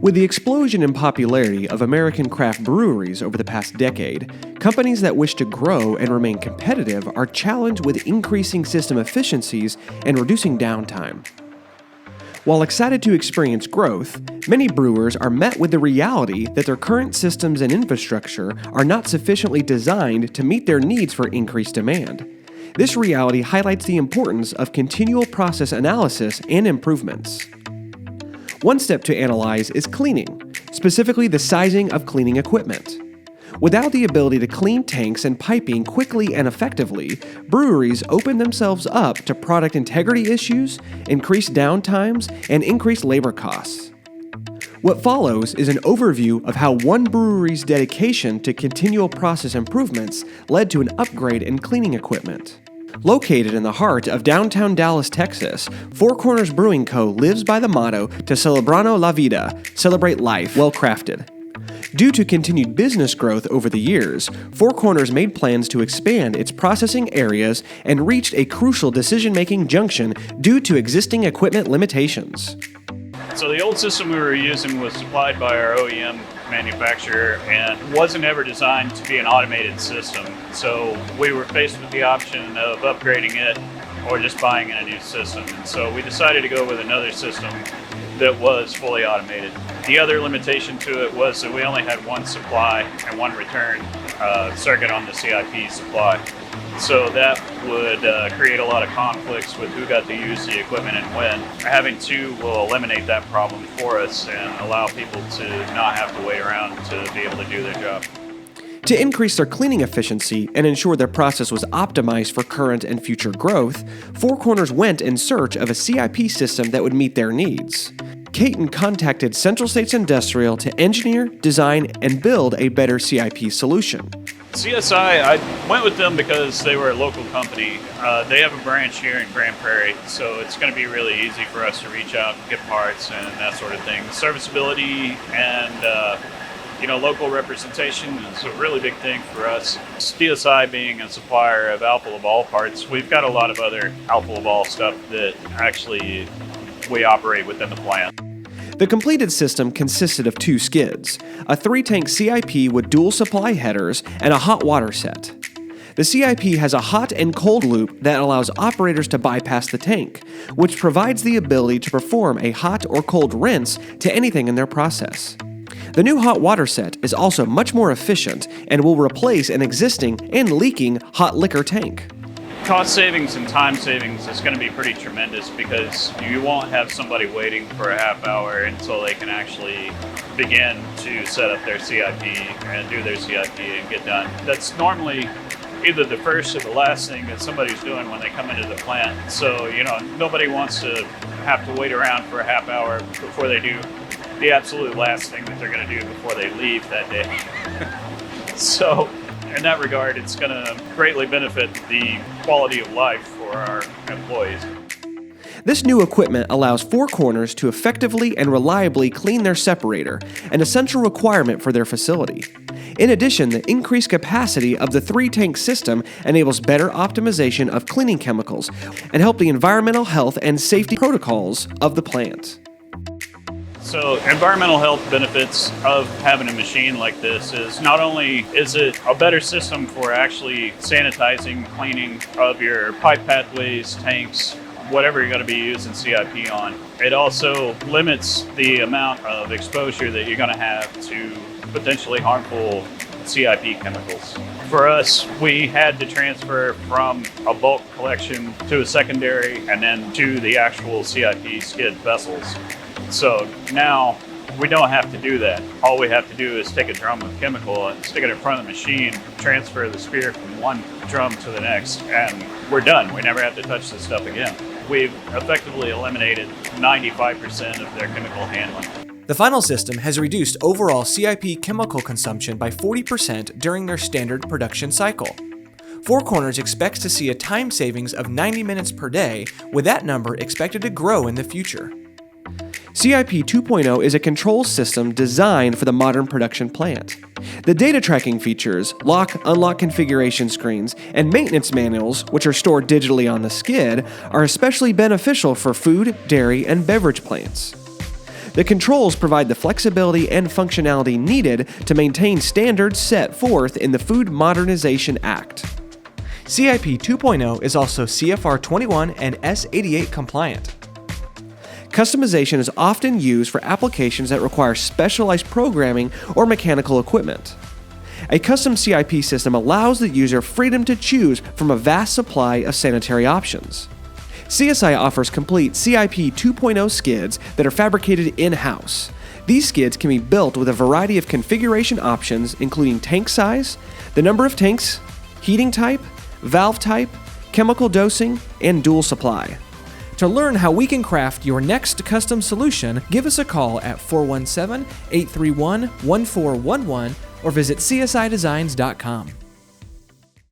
With the explosion in popularity of American craft breweries over the past decade, companies that wish to grow and remain competitive are challenged with increasing system efficiencies and reducing downtime. While excited to experience growth, many brewers are met with the reality that their current systems and infrastructure are not sufficiently designed to meet their needs for increased demand. This reality highlights the importance of continual process analysis and improvements. One step to analyze is cleaning, specifically the sizing of cleaning equipment. Without the ability to clean tanks and piping quickly and effectively, breweries open themselves up to product integrity issues, increased downtimes, and increased labor costs. What follows is an overview of how one brewery's dedication to continual process improvements led to an upgrade in cleaning equipment. Located in the heart of downtown Dallas, Texas, Four Corners Brewing Co. lives by the motto "To celebrano la vida," celebrate life, well crafted. Due to continued business growth over the years, Four Corners made plans to expand its processing areas and reached a crucial decision-making junction due to existing equipment limitations. So the old system we were using was supplied by our OEM manufacturer and wasn't ever designed to be an automated system. So we were faced with the option of upgrading it or just buying a new system. And so we decided to go with another system that was fully automated. The other limitation to it was that we only had one supply and one return circuit on the CIP supply. So that would create a lot of conflicts with who got to use the equipment and when. Having two will eliminate that problem for us and allow people to not have to wait around to be able to do their job. To increase their cleaning efficiency and ensure their process was optimized for current and future growth, Four Corners went in search of a CIP system that would meet their needs. Caton contacted Central States Industrial to engineer, design, and build a better CIP solution. CSI, I went with them because they were a local company. They have a branch here in Grand Prairie, so it's going to be really easy for us to reach out and get parts and that sort of thing. Serviceability and local representation is a really big thing for us. CSI being a supplier of Alpha Laval parts, we've got a lot of other Alpha Laval stuff that actually we operate within the plant. The completed system consisted of two skids, a 3-tank CIP with dual supply headers, and a hot water set. The CIP has a hot and cold loop that allows operators to bypass the tank, which provides the ability to perform a hot or cold rinse to anything in their process. The new hot water set is also much more efficient and will replace an existing and leaking hot liquor tank. Cost savings and time savings is going to be pretty tremendous because you won't have somebody waiting for a half hour until they can actually begin to set up their CIP and do their CIP and get done. That's normally either the first or the last thing that somebody's doing when they come into the plant. So, nobody wants to have to wait around for a half hour before they do the absolute last thing that they're going to do before they leave that day. So, in that regard, it's going to greatly benefit the quality of life for our employees. This new equipment allows Four Corners to effectively and reliably clean their separator, an essential requirement for their facility. In addition, the increased capacity of the 3-tank system enables better optimization of cleaning chemicals and help the environmental health and safety protocols of the plant. So environmental health benefits of having a machine like this is not only is it a better system for actually sanitizing, cleaning of your pipe pathways, tanks, whatever you're going to be using CIP on, it also limits the amount of exposure that you're going to have to potentially harmful CIP chemicals. For us, we had to transfer from a bulk collection to a secondary and then to the actual CIP skid vessels. So now we don't have to do that. All we have to do is take a drum of chemical and stick it in front of the machine, transfer the spear from one drum to the next, and we're done. We never have to touch this stuff again. We've effectively eliminated 95% of their chemical handling. The final system has reduced overall CIP chemical consumption by 40% during their standard production cycle. Four Corners expects to see a time savings of 90 minutes per day, with that number expected to grow in the future. CIP 2.0 is a control system designed for the modern production plant. The data tracking features, lock-unlock configuration screens, and maintenance manuals, which are stored digitally on the skid, are especially beneficial for food, dairy, and beverage plants. The controls provide the flexibility and functionality needed to maintain standards set forth in the Food Modernization Act. CIP 2.0 is also CFR 21 and S88 compliant. Customization is often used for applications that require specialized programming or mechanical equipment. A custom CIP system allows the user freedom to choose from a vast supply of sanitary options. CSI offers complete CIP 2.0 skids that are fabricated in-house. These skids can be built with a variety of configuration options, including tank size, the number of tanks, heating type, valve type, chemical dosing, and dual supply. To learn how we can craft your next custom solution, give us a call at 417-831-1411 or visit csidesigns.com.